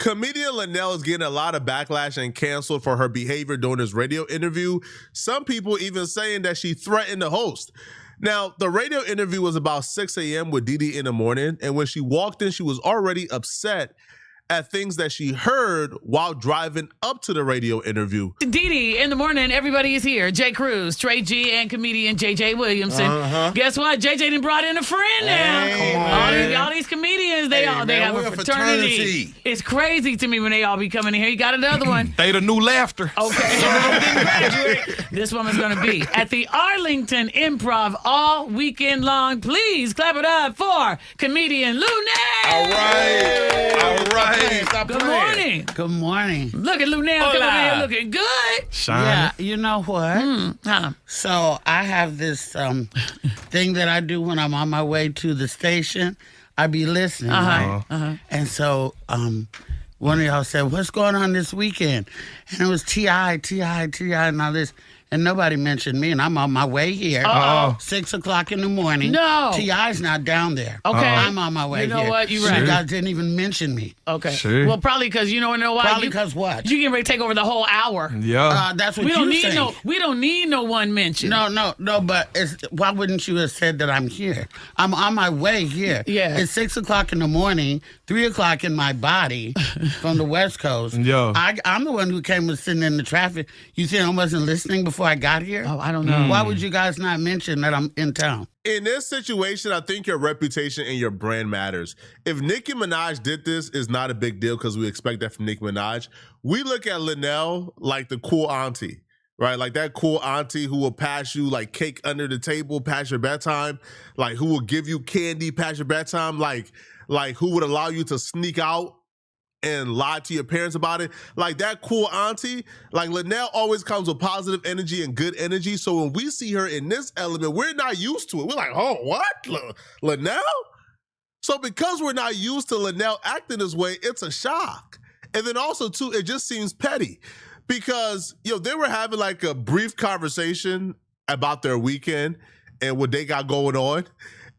Comedian Luenell is getting a lot of backlash and canceled for her behavior during this radio interview. Some people even saying that she threatened the host. Now, the radio interview was about 6 a.m. with Didi in the morning, and when she walked in, she was already upset at things that she heard while driving up to the radio interview. Didi in the morning, everybody is here. Jay Cruz, Trey G, and comedian JJ Williamson. Guess what? JJ done brought in a friend now. All these comedians, they have a fraternity. It's crazy to me when they all be coming in here. You got another one. They the new laughter. Okay, some of them didn't graduate. This woman's going to be at the Arlington Improv all weekend long. Please clap it up for comedian Luenell. All right. Good morning. Good morning. Look at Luenell coming in here looking good. Shine. Yeah, you know what? So I have this thing that I do when I'm on my way to the station. I be listening, right? And so one of y'all said, "What's going on this weekend?" And it was T.I., and all this. And nobody mentioned me, and I'm on my way here. 6 o'clock in the morning. No. T.I.'s not down there. Okay. I'm on my way here. You know what? You're right. You guys didn't even mention me. Okay. Sure. Well, probably because you know why? Probably because what? You getting ready to take over the whole hour. Yeah. That's what We don't you need say. we don't need no one mention. No, but why wouldn't you have said that I'm here? I'm on my way here. Yeah. It's 6 o'clock in the morning, 3 o'clock in my body from the West Coast. Yeah. I'm the one who came and sitting in the traffic. You think I wasn't listening before I got here? Oh, I don't know. Why would you guys not mention that I'm in town? In this situation, I think your reputation and your brand matters. If Nicki Minaj did this, it's not a big deal because we expect that from Nicki Minaj. We look at Luenell like the cool auntie, right? Like that cool auntie who will pass you like cake under the table past your bedtime, like who will give you candy past your bedtime, like who would allow you to sneak out and lie to your parents about it. Like that cool auntie, like Luenell always comes with positive energy and good energy. So when we see her in this element, we're not used to it. We're like, oh, what? Luenell? So because we're not used to Luenell acting this way, it's a shock. And then also too, it just seems petty because, they were having like a brief conversation about their weekend and what they got going on.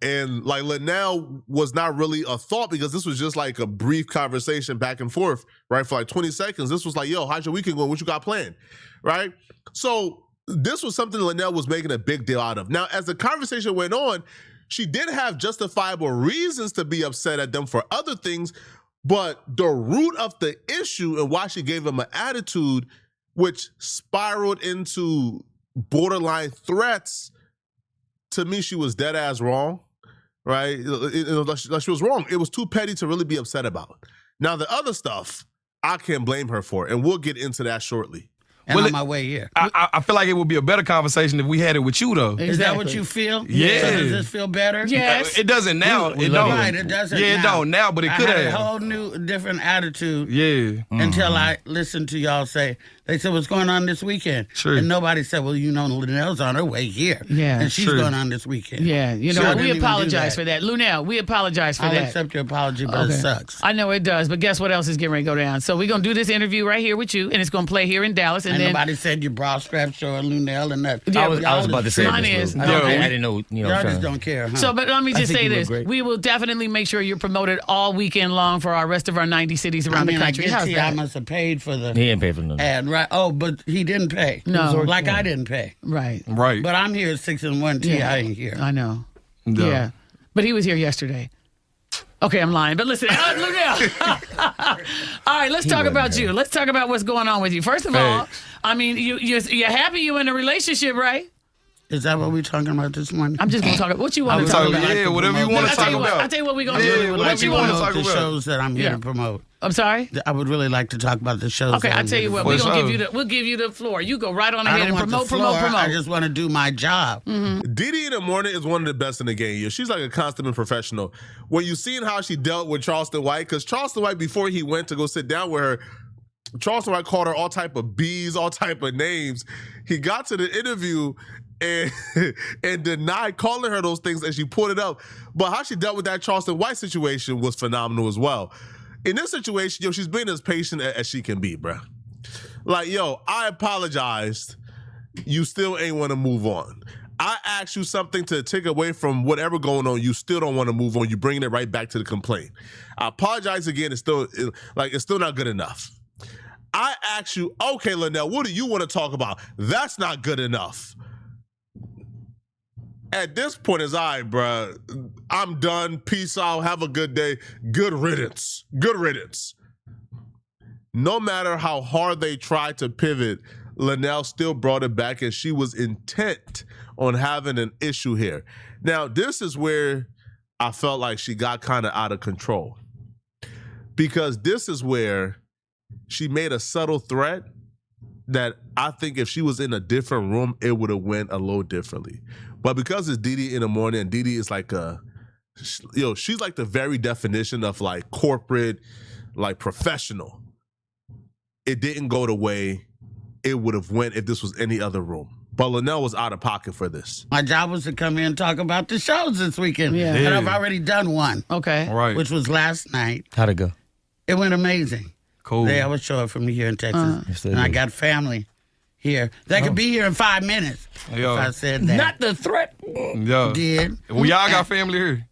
And like Luenell was not really a thought because this was just like a brief conversation back and forth, right? For like 20 seconds. This was like, yo, how's your weekend going? What you got planned, right? So this was something Luenell was making a big deal out of. Now, as the conversation went on, she did have justifiable reasons to be upset at them for other things, but the root of the issue and why she gave him an attitude, which spiraled into borderline threats, to me, she was dead ass wrong. Right? She was wrong. It was too petty to really be upset about. Now, the other stuff, I can't blame her for, and we'll get into that shortly. And on my way here. I feel like it would be a better conversation if we had it with you, though. Is that what you feel? Yeah. So does this feel better? Yes. It doesn't now. It don't. Right, it doesn't Yeah, now. it don't now, but it could I had have. a whole new, different attitude. Yeah. Until I listened to y'all say, they said, what's going on this weekend? Sure. And nobody said, well, Luenell's on her way here. Yeah. And she's Sure. going on this weekend. Yeah, you know So I what? didn't We even do apologize for that. Luenell, we apologize for I'll that. accept your apology, but it sucks. I know it does, but guess what else is getting ready to go down? So we're going to do this interview right here with you, and it's going to play here in Dallas. And then nobody said your bra strap showing Luenell and that. Yeah, I was about to say mine this, is. I Okay. didn't know. Y'all just don't care, huh? So, but let me just think say you look this. great. We will definitely make sure you're promoted all weekend long for our rest of our 90 cities around the country. I How's guess that? I must have paid for the He didn't pay for nothing. ad, right? Oh, but he didn't pay. No. Like I didn't pay. Right. Right. But I'm here at 6 and 1 T. I ain't here. I know. Yeah. Yeah. But he was here yesterday. Okay, I'm lying. But listen, Luenell. All right, let's talk about you. Let's talk about what's going on with you. First of all, I mean, you're happy you're in a relationship, right? Is that what we're talking about this morning? I'm just going to talk about what you want to talk about. Yeah, whatever you want to talk about. I'll tell you what we're going to Yeah, do. whatever What you you want wanna to talk the about. shows that I'm here Yeah. to promote. I'm sorry? I would really like to talk about the shows. Okay, that I'll I'm tell here you to what. promote. We'll give you the floor. You go right on I ahead don't and want promote, the floor. promote. I just want to do my job. Didi in the morning is one of the best in the game. Yeah, she's like a consummate professional. When you seen how she dealt with Charleston White, because Charleston White, before he went to go sit down with her, Charleston White called her all type of B's, all type of names. He got to the interview and denied calling her those things, and she put it up. But how she dealt with that Charleston White situation was phenomenal as well. In this situation, she's been as patient as she can be, bruh. Like, I apologized. You still ain't want to move on. I asked you something to take away from whatever going on. You still don't want to move on. You're bringing it right back to the complaint. I apologize again. It's still not good enough. I asked you, okay, Luenell, what do you want to talk about? That's not good enough. At this point, it's all right, bruh. I'm done. Peace out. Have a good day. Good riddance. Good riddance. No matter how hard they tried to pivot, Luenell still brought it back, and she was intent on having an issue here. Now, this is where I felt like she got kind of out of control, because this is where she made a subtle threat that I think if she was in a different room, it would have went a little differently. But because it's Didi in the morning, and Didi is like she's like the very definition of like corporate, like professional. It didn't go the way it would have went if this was any other room. But Luenell was out of pocket for this. My job was to come here and talk about the shows this weekend. Yeah. And I've already done one. Okay. All right. Which was last night. How'd it go? It went amazing. Cool. They always show it from here in Texas. Yes, they And I do. got family here. They could be here in 5 minutes. Yeah. If I said that. Not the threat. Yeah. Did. Well, y'all got family here.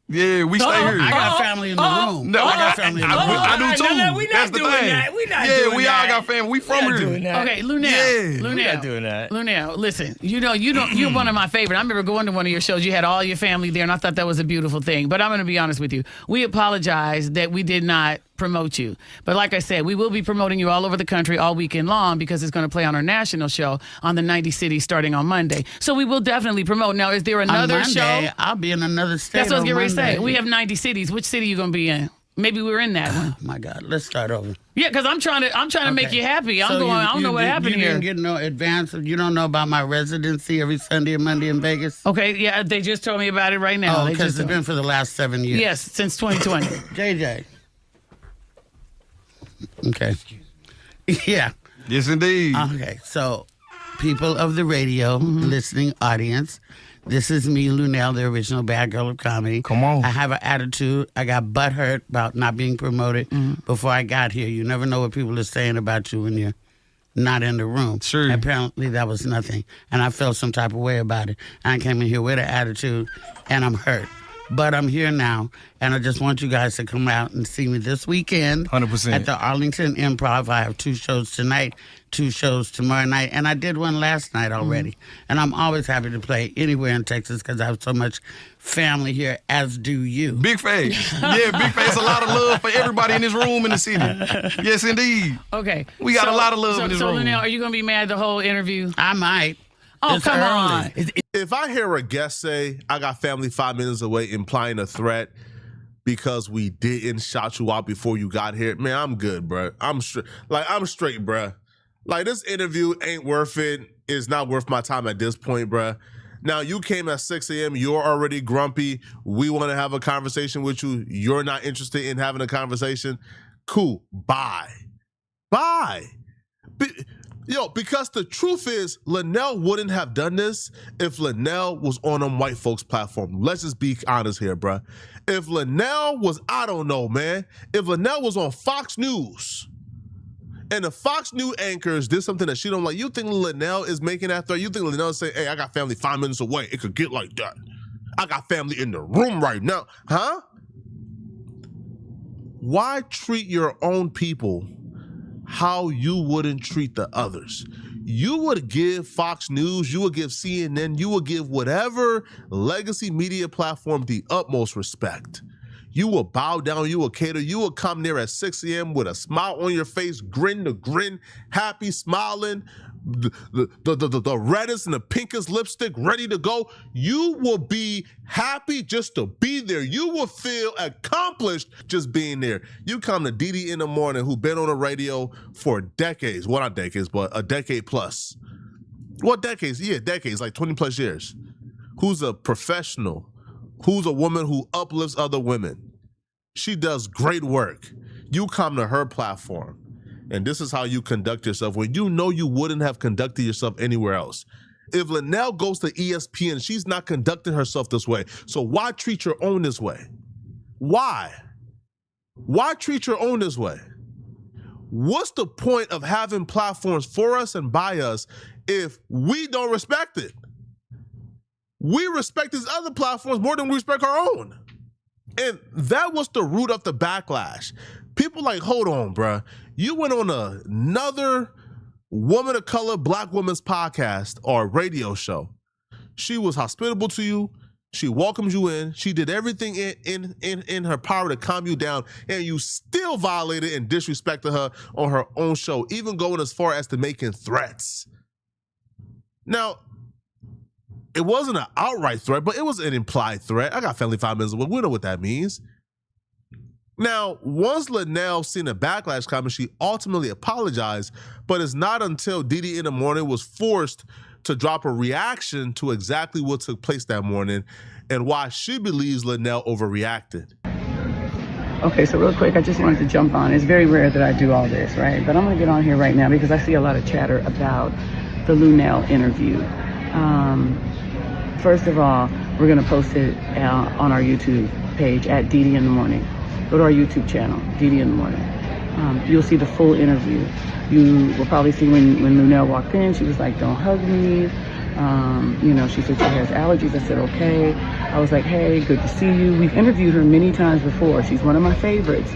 Yeah, we stay here. I got family in the room. No, I got family in the room. I do too. No, we not That's the doing thing. that. We not yeah, doing we that. all got family. We from not here. doing that. Okay, Luenell. Yeah. Luenell. We not doing that. Luenell, listen. You're one of my favorite. I remember going to one of your shows. You had all your family there, and I thought that was a beautiful thing. But I'm going to be honest with you. We apologize that we did not promote you. But like I said, we will be promoting you all over the country all weekend long, because it's going to play on our national show on the 90 cities starting on Monday. So we will definitely promote. Now, is there another On Monday, show? I'll be in another state. That's what I was on getting ready to say. Monday. We have 90 cities. Which city you going to be in? Maybe we're in that one. Oh my God, let's start over. Yeah, because I'm trying to make Okay. you happy. I So don't know what happened you here. didn't get no advance. You don't know about my residency every Sunday and Monday in Vegas? Okay, yeah, they just told me about it right now. Oh, They because just it's been for the last 7 years. yes, since 2020. JJ. Okay. Yeah. Yes, indeed. Okay. So, people of the radio, listening audience, this is me, Luenell, the original bad girl of comedy. Come on. I have an attitude. I got butthurt about not being promoted before I got here. You never know what people are saying about you when you're not in the room. Sure. Apparently, that was nothing. And I felt some type of way about it. I came in here with an attitude, and I'm hurt. But I'm here now, and I just want you guys to come out and see me this weekend. 100%. At the Arlington Improv. I have 2 shows tonight, 2 shows tomorrow night, and I did one last night already. And I'm always happy to play anywhere in Texas because I have so much family here, as do you. Big face. Yeah, big face. A lot of love for everybody in this room in the city. Yes, indeed. Okay. We got a lot of love in this so room. Luenell, are you going to be mad the whole interview? I might. Oh, It's come early. on. If I hear a guest say, I got family 5 minutes away, implying a threat because we didn't shout you out before you got here, man, I'm good, bro. I'm straight, bro. Like, this interview ain't worth it. It's not worth my time at this point, bro. Now, you came at 6 a.m. You're already grumpy. We want to have a conversation with you. You're not interested in having a conversation. Cool. Bye. Because the truth is, Luenell wouldn't have done this if Luenell was on them white folks' platform. Let's just be honest here, bruh. If Luenell was, I don't know, man. If Luenell was on Fox News, and the Fox News anchors did something that she don't like, you think Luenell is making that threat? You think Luenell is saying, hey, I got family 5 minutes away. It could get like that. I got family in the room right now. Huh? Why treat your own people how you wouldn't treat the others? You would give Fox News, you would give CNN, you would give whatever legacy media platform the utmost respect. You will bow down, you will cater, you will come there at 6 a.m. with a smile on your face, grin to grin, happy, smiling, the reddest and the pinkest lipstick ready to go. You will be happy just to be there. You will feel accomplished just being there. You come to Didi in the morning, who been on the radio for decades. Well, not decades, but a decade plus. What decades? Yeah, decades, like 20 plus years. Who's a professional, who's a woman who uplifts other women. She does great work. You come to her platform, and this is how you conduct yourself when you know you wouldn't have conducted yourself anywhere else. If Luenell goes to ESPN, she's not conducting herself this way. So why treat your own this way? Why? Why treat your own this way? What's the point of having platforms for us and by us if we don't respect it? we respect these other platforms more than we respect our own. And that was the root of the backlash. People like, hold on, bruh. You went on another woman of color, black woman's podcast or radio show. She was hospitable to you. She welcomed you in. She did everything in her power to calm you down, and you still violated and disrespected her on her own show, even going as far as to making threats. Now, it wasn't an outright threat, but it was an implied threat. I got family 5 minutes away. We know what that means. Now, once Luenell seen a backlash coming, she ultimately apologized, but it's not until Didi in the Morning was forced to drop a reaction to exactly what took place that morning and why she believes Luenell overreacted. Okay, so real quick, I just wanted to jump on. It's very rare that I do all this, right? But I'm going to get on here right now because I see a lot of chatter about the Luenell interview. First of all, we're going to post it on our YouTube page at Didi in the Morning. Go to our YouTube channel, Didi in the Morning. You'll see the full interview. You will probably see when Luenell walked in, she was like, don't hug me. You know, she said she has allergies. I said, okay. I was like, hey, good to see you. We've interviewed her many times before. She's one of my favorites.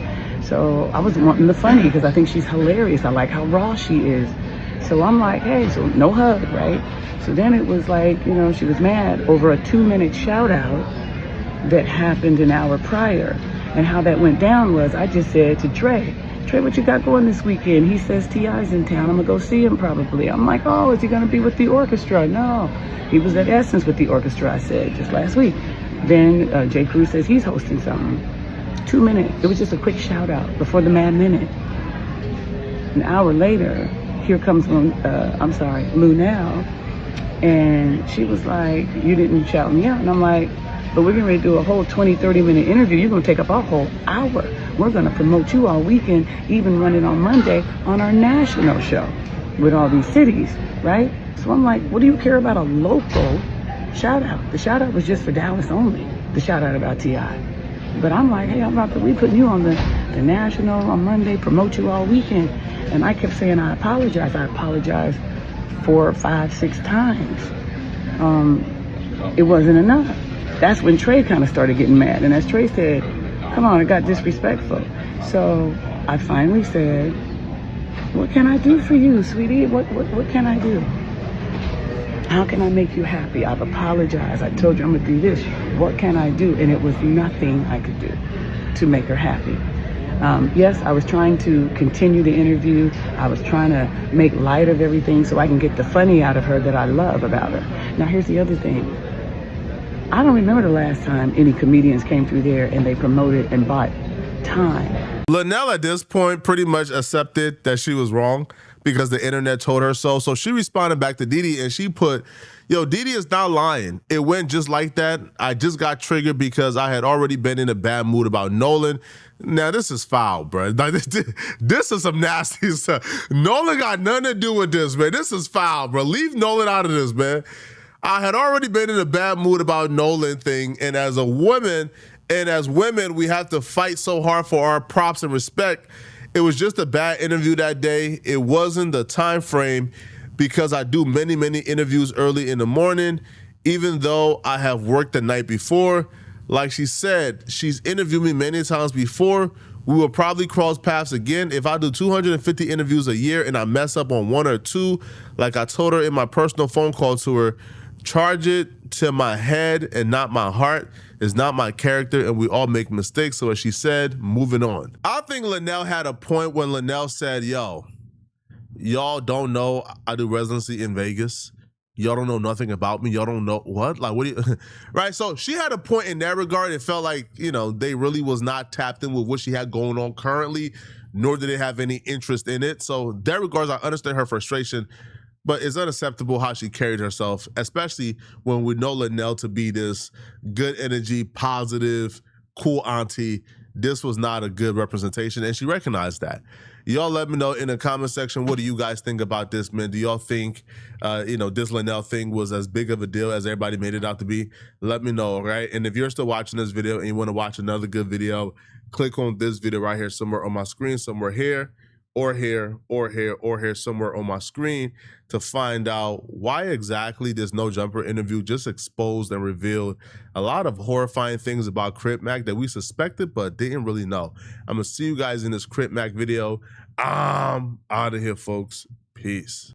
So I was wanting the funny because I think she's hilarious. I like how raw she is. So I'm like, hey, so no hug, right? So then it was like, you know, she was mad over a 2-minute shout out that happened an hour prior. And how that went down was I just said to Trey, what you got going this weekend? He says T.I.'s in town. I'm going to go see him probably. I'm like, oh, is he going to be with the orchestra? No. He was at Essence with the orchestra, I said, just last week. Then J. Cruz says he's hosting something. 2 minutes. It was just a quick shout out before the Mad Minute. An hour later, here comes, Luenell. And she was like, you didn't shout me out. And I'm like, but we're getting ready to do a whole 20, 30-minute interview. You're going to take up our whole hour. We're going to promote you all weekend, even run it on Monday on our national show with all these cities, right? So I'm like, what do you care about a local shout out? The shout out was just for Dallas only, the shout out about T.I. But I'm like, hey, we putting you on the national on Monday, promote you all weekend. And I kept saying, I apologize. I apologize 4, 5, 6 times. It wasn't enough. That's when Trey kind of started getting mad. And as Trey said, come on, it got disrespectful. So I finally said, what can I do for you, sweetie? What can I do? How can I make you happy? I've apologized. I told you I'm going to do this. What can I do? And it was nothing I could do to make her happy. Yes, I was trying to continue the interview. I was trying to make light of everything so I can get the funny out of her that I love about her. Now, here's the other thing. I don't remember the last time any comedians came through there and they promoted and bought time. Luenell at this point pretty much accepted that she was wrong because the internet told her so. So she responded back to Didi and she put, yo, Didi is not lying. It went just like that. I just got triggered because I had already been in a bad mood about Nolan. Now, this is foul, bro. Like, this is some nasty stuff. Nolan got nothing to do with this, man. This is foul, bro. Leave Nolan out of this, man. I had already been in a bad mood about Nolan thing, and as a woman, and as women, we have to fight so hard for our props and respect. It was just a bad interview that day. It wasn't the time frame because I do many, many interviews early in the morning, even though I have worked the night before. Like she said, she's interviewed me many times before. We will probably cross paths again. If I do 250 interviews a year and I mess up on 1 or 2, like I told her in my personal phone call to her, charge it to my head and not my heart. It's not my character, and we all make mistakes. So as she said, moving on. I think Luenell had a point when Luenell said, yo, y'all don't know I do residency in Vegas. Y'all don't know nothing about me. Y'all don't know what? Like, what do you, right? So she had a point in that regard. It felt like, you know, they really was not tapped in with what she had going on currently, nor did they have any interest in it. So in that regards, I understand her frustration. But it's unacceptable how she carried herself, especially when we know Luenell to be this good energy, positive, cool auntie. This was not a good representation, and she recognized that. Y'all let me know in the comment section, what do you guys think about this, man? Do y'all think, this Luenell thing was as big of a deal as everybody made it out to be? Let me know, right? And if you're still watching this video and you want to watch another good video, click on this video right here somewhere on my screen, somewhere here, or here somewhere on my screen to find out why exactly this No Jumper interview just exposed and revealed a lot of horrifying things about Crip Mac that we suspected but didn't really know. I'm gonna see you guys in this Crip Mac video. I'm out of here, folks. Peace.